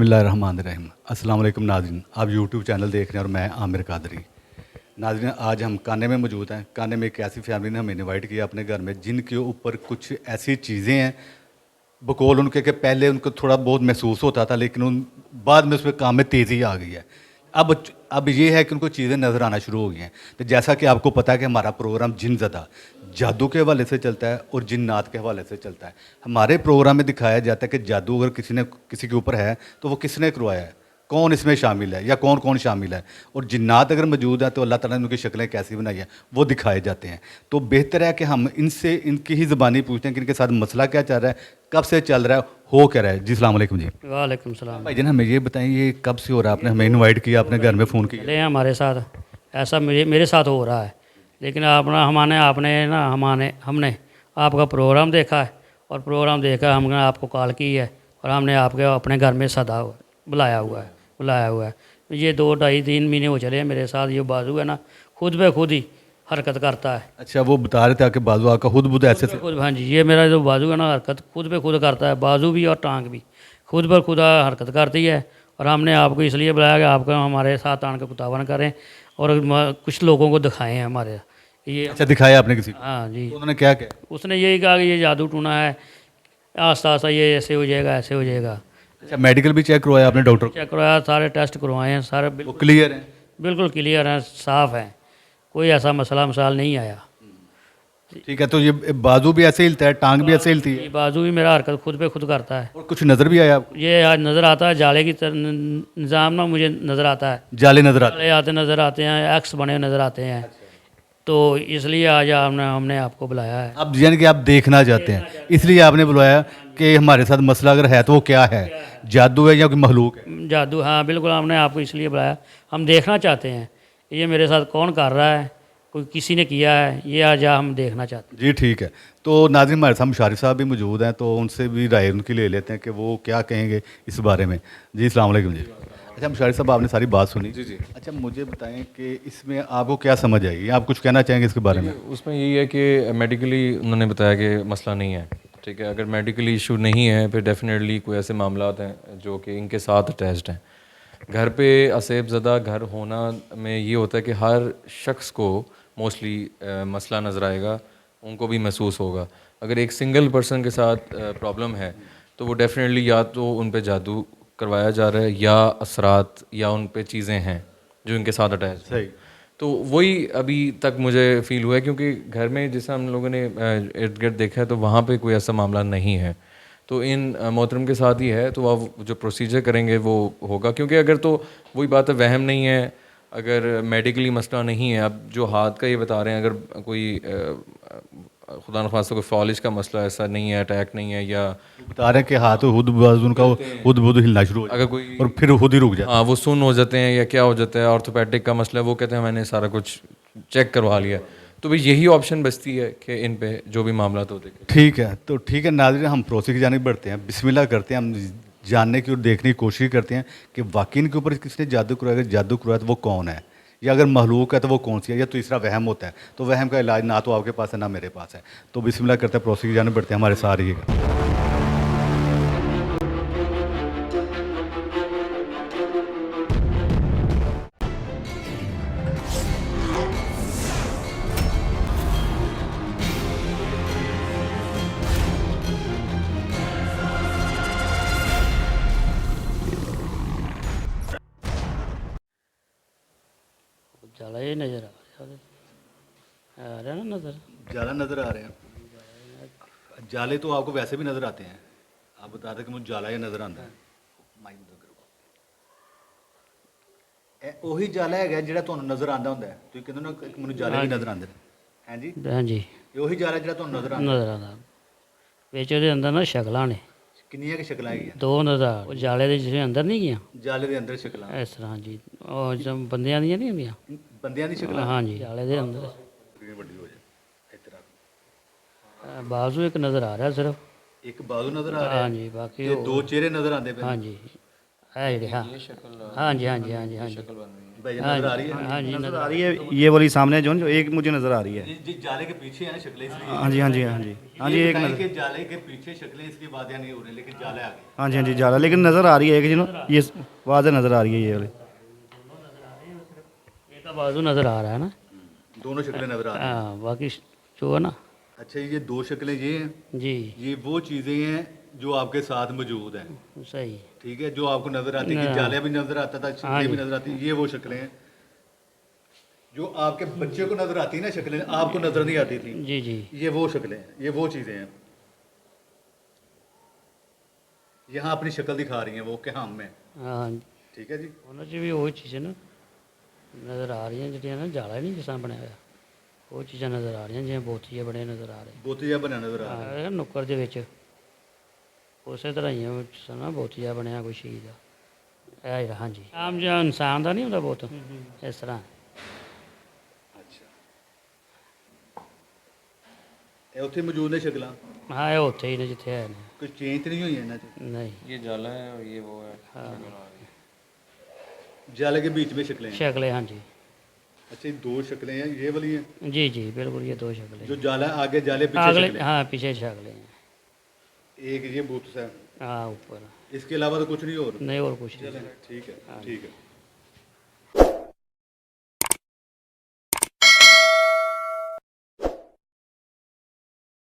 बिस्मिल्लाहिर्रहमानिर्रहीम। अस्सलाम वालेकुम नाज़रीन, आप यूट्यूब चैनल देख रहे हैं और मैं आमिर कादरी। नाज़रीन, आज हम काने में मौजूद हैं। काने में एक ऐसी फैमिली ने हमें इनवाइट किया अपने घर में, जिनके ऊपर कुछ ऐसी चीज़ें हैं, बकौल उनके कि पहले उनको थोड़ा बहुत महसूस होता था, लेकिन उन बाद में उसमें काम में तेज़ी आ गई है। अब ये है कि उनको चीज़ें नज़र आना शुरू हो गई हैं। तो जैसा कि आपको पता है कि हमारा प्रोग्राम जिन ज़दा जादू के हवाले से चलता है और जिन्नात के हवाले से चलता है। हमारे प्रोग्राम में दिखाया जाता है कि जादू अगर किसी के ऊपर है तो वो किसने करवाया है, कौन इसमें शामिल है या कौन कौन शामिल है, और जिन्नात अगर मौजूद है तो अल्लाह ताला ने उनकी शक्लें कैसी बनाई है वो दिखाए जाते हैं। तो बेहतर है कि हम इनसे इनकी ही ज़बानी पूछते हैं कि इनके साथ मसला क्या चल रहा है, कब से चल रहा है, हो क्या रहा है। जी अस्सलाम वालेकुम जी। वालेकुम सलाम। भाई जान हमें ये बताएं, ये कब से हो रहा है, आपने हमें इनवाइट किया, अपने घर में फ़ोन किया? चले हैं हमारे साथ, ऐसा मेरे साथ हो रहा है, लेकिन अपना हमारे आपने ना हमने आपका प्रोग्राम देखा है और प्रोग्राम देखा हमने आपको कॉल की है और हमने आपके अपने घर में बुलाया हुआ है। ये 2 ढाई 3 महीने हो चले हैं मेरे साथ। ये बाजू है ना खुद ब खुद ही हरकत करता है। अच्छा, वो बता रहे थे आपके बाजू आपका खुद बुद ऐसे से? खुद, हाँ जी, ये मेरा जो बाजू है ना हरकत खुद पे खुद करता है, बाजू भी और टांग भी खुद पर खुद हरकत करती है। और हमने आपको इसलिए बुलाया कि आपका हमारे साथ आने के कुतावन करें और कुछ लोगों को दिखाएं हमारे ये। अच्छा, दिखाया आपने किसी को? हाँ जी। तो उन्होंने क्या कहा? उसने यही कहा कि ये जादू टूना है, आस्ता आस्ता ये ऐसे हो जाएगा, ऐसे हो जाएगा। अच्छा, मेडिकल भी चेक करवाया आपने डॉक्टर को? चेक करवाया, सारे टेस्ट करवाए हैं, सारे वो बिल्कुल क्लियर है? बिल्कुल क्लियर हैं, साफ़ हैं, कोई ऐसा मसला मसाल नहीं आया। ठीक है, तो ये बाजू भी ऐसे हिलता है, टांग भी ऐसे हिलती है, ये बाजू भी मेरा हरकत खुद पे खुद करता है। और कुछ नज़र भी आया आपको? ये आज नज़र आता है जाले की तरह निज़ाम ना, मुझे नज़र आता है, जाले नज़र आते जाले आते नज़र आते हैं, एक्स बने नज़र आते हैं। तो इसलिए आज हमने आपको बुलाया है। हैं? अब यानी कि आप देखना चाहते हैं, इसलिए आपने बुलाया कि हमारे साथ मसला अगर है तो वो क्या है, जादू है या कोई मखलूक है? जादू, हाँ बिल्कुल, हमने आपको इसलिए बुलाया, हम देखना चाहते हैं ये मेरे साथ कौन कर रहा है, कोई किसी ने किया है, ये आज हम देखना चाहते जी ठीक है। तो नाज़रीन, हमारे साथ मुशारी साहब भी मौजूद हैं, तो उनसे भी राय उनकी ले लेते हैं कि वो क्या कहेंगे इस बारे में। जी अस्सलाम वालेकुम जी। अच्छा मुशारी साहब, आपने सारी बात सुनी? जी जी। अच्छा, मुझे बताएं कि इसमें आपको क्या समझ आएगी, आप कुछ कहना चाहेंगे इसके बारे में? उसमें यही है कि मेडिकली उन्होंने बताया कि मसला नहीं है, ठीक है। अगर मेडिकली इशू नहीं है फिर डेफिनेटली कोई ऐसे मामलात हैं जो कि इनके साथ अटैच्ड हैं। घर पे असेब ज़दा घर होना में ये होता है कि हर शख्स को मोस्टली मसला नज़र आएगा, उनको भी महसूस होगा। अगर एक सिंगल पर्सन के साथ प्रॉब्लम है तो वो डेफिनेटली या तो उन पे जादू करवाया जा रहा है या असरात या उन पे चीज़ें हैं जो इनके साथ अटैच हैं। सही। तो वही अभी तक मुझे फील हुआ है, क्योंकि घर में जैसा हम लोगों ने इर्द गिर्द देखा है तो वहाँ पे कोई ऐसा मामला नहीं है। तो इन मोहतरम के साथ ही है, तो आप जो प्रोसीजर करेंगे वो होगा। क्योंकि अगर तो वही बात है, वहम नहीं है, अगर मेडिकली मसला नहीं है, अब जो हाथ का ये बता रहे हैं, अगर कोई खुदा न खास्ता कोई फॉलिश का मसला ऐसा नहीं है, अटैक नहीं है, या बता रहे हैं कि हाथ खुद बाजू उनका खुद बुद हिलना शुरू हो अगर जाता कोई है और फिर खुद ही रुक जाता है। हाँ वो सुन हो जाते हैं या क्या हो जाता है, ऑर्थोपेडिक का मसला है, वो कहते हैं मैंने सारा कुछ चेक करवा लिया। तो भाई यही ऑप्शन बचती है कि इन पे जो भी मामला होते हैं। ठीक है, तो ठीक है नाज़रीन, हम प्रोसेस की जानिब बढ़ते हैं, बिस्मिल्लाह करते हैं, हम जानने की और देखने की कोशिश करते हैं कि वाकई इनके ऊपर किसने जादू करवाया, अगर जादू करवाया तो वो कौन है, या अगर महलूक है तो वो कौन सी है, या तीसरा वहम होता है। तो वहम का इलाज ना तो आपके पास है ना मेरे पास है। तो बिस्मिल्लाह करते हैं, प्रोसेस की जानिब बढ़ते हैं, हमारे साथ रहिएगा। जाला ये नज़र आ रहा है ना नज़र। जाला नज़र आ रहे हैं? जाले तो आपको वैसे भी नज़र आते हैं, आप बता दें कि मुझे जाला ये नज़र आता है। ਉਹੀ जाला ਹੈਗਾ ਜਿਹੜਾ ਤੁਹਾਨੂੰ ਨਜ਼ਰ ਆਉਂਦਾ ਹੁੰਦਾ ਹੈ, ਤੁਸੀਂ ਕਹਿੰਦੇ ਹੋ ਨਾ ਕਿ ਮੈਨੂੰ ਜਾਲੇ ਵੀ ਨਜ਼ਰ ਆਉਂਦੇ ਨੇ, ਹੈ ਜੀ? हाँ जी, ਇਹ ਉਹੀ जाला ਜਿਹੜਾ ਤੁਹਾਨੂੰ ਨਜ਼ਰ ਆਉਂਦਾ? नज़र आता ਵਿੱਚ ਉਹਦੇ ਅੰਦਰ ਨਾ ਸ਼ਕਲਾਂ ਨੇ, ਕਿੰਨੀਆਂ ਕਿ ਸ਼ਕਲਾਂ ਹੈਗੀਆਂ? 2 ਨਜ਼ਰ ਉਹ ਜਾਲੇ ਦੇ ਜਿਵੇਂ ਅੰਦਰ ਨਹੀਂ ਗਿਆ ਜਾਲੇ ਦੇ ਅੰਦਰ ਸ਼ਕਲਾਂ, ਇਸ ਤਰ੍ਹਾਂ ਜੀ, ਉਹ ਜਿਵੇਂ ਬੰਦਿਆਂ ਦੀਆਂ ਨਹੀਂ ਹੁੰਦੀਆਂ। ਬੰਦਿਆਂ ਦੀ ਸ਼ਕਲਾਂ? हाँ जी, जाले ਦੇ अंदर ਕਿੰਨੀ ਵੱਡੀ ਹੋ ਜਾਏ ਇਸ ਤਰ੍ਹਾਂ। बाजू एक नज़र आ रहा है सिर्फ। ਇੱਕ ਬਾਜ਼ੂ ਨਜ਼ਰ ਆ ਰਿਹਾ हाँ ਹੈ जी, बाकी ਤੇ ਦੋ ਚਿਹਰੇ ਨਜ਼ਰ ਆਉਂਦੇ ਪਏ हाँ ਨੇ। जी है ਜਿਹੜੇ हाँ हाँ जी हाँ जी हाँ जी हाँ जी भाईजान हाँ नजर आ रही है? हाँ जी नजर आ रही है ये वाली सामने जो एक मुझे नजर आ रही है। जी जाले के पीछे है ना शक्लें इसलिए। हाँ जी हाँ जी हाँ जी हाँ जी ये एक बताएं नजर, कि जाले के पीछे शक्लें इसकी वादियाँ नहीं हो रही लेकिन जाले आ गए। हाँ जी हाँ जी जाला, लेकिन नजर आ रही है एक जी ना, ये वाज़े नजर आ रही है ये वाली। एक का बाजू नज़र आ रहा है ना। दोनों शक्लें नजर आ रही हैं। हाँ बाकी जो है ना। अच्छा ये दो शक्लें ये हैं, जी ये वो चीज़ें हैं जो आपके साथ मौजूद हैं, सही। ठीक है, जो आपको नजर आती है कि जाले भी नजर आता था, हाँ शक्लें भी जी। नजर आती हैं, ये वो शक्लें हैं जो आपके बच्चे को नजर आती है ना, शक्लें आपको नजर नहीं आती थी, जी जी ये वो शक्लें हैं, ये वो चीज़ें हैं। यहाँ अपनी शक्ल दिखा रही हैं वो कि हम में, हाँ ठीक है जी। ਉਹਨਾਂ 'ਚ ਵੀ ਉਹ ਚੀਜ਼ਾਂ ਨਾ ਨਜ਼ਰ ਆ ਰਹੀਆਂ ਜਿਹੜੀਆਂ ਨਾ ਜਾਲਾ ਨਹੀਂ ਜਿਸ ਤਰ੍ਹਾਂ ਬਣਿਆ ਹੋਇਆ, ਉਹ ਚੀਜ਼ਾਂ ਨਜ਼ਰ ਆ ਰਹੀਆਂ ਜਿਵੇਂ ਬੋਤੀਏ ਬਣੇ ਨਜ਼ਰ ਆ ਰਹੇ। बोतिया बना नजर आ रहा है। ਹਾਂ ਨੁੱਕਰ ਦੇ ਵਿੱਚ ਉਸੇ ਤਰ੍ਹਾਂ ਹੀ ਆ ਸਨਾ ਬੋਤੀਆ ਬਣਿਆ ਕੋਈ ਚੀਜ਼ ਦਾ। ਇਹ ਜਿਹੜਾ ਹਾਂਜੀ ਆਮ ਜਿਹਾ ਇਨਸਾਨ ਦਾ ਨਹੀਂ ਹੁੰਦਾ ਬੁੱਤ ਇਸ ਤਰ੍ਹਾਂ। अच्छा ਇਹ ਉੱਥੇ ਮੌਜੂਦ ਨੇ ਸ਼ਕਲਾਂ, ਹਾਂ ਇਹ ਉੱਥੇ ਹੀ ਨੇ ਜਿੱਥੇ ਹੈ ਨੇ। ਕੋਈ ਚੇਂਜ ਨਹੀਂ ਹੋਈ ਇਹਨਾਂ 'ਚ। ਨਹੀਂ ये जाला है और ये वो है। जाले के बीच में शक्लें हैं। ਸ਼ਕਲੇ ਹਾਂਜੀ अच्छा ये दो शक्लें हैं, ये वाली हैं जी जी बिल्कुल ये दो शक्लें जो जाला आगे जाले पीछे अगले शक्लें। हाँ पीछे शक्लें हैं। एक ये बूथ है, हाँ ऊपर इसके अलावा तो कुछ नहीं और। नहीं और कुछ नहीं। ठीक है ठीक है।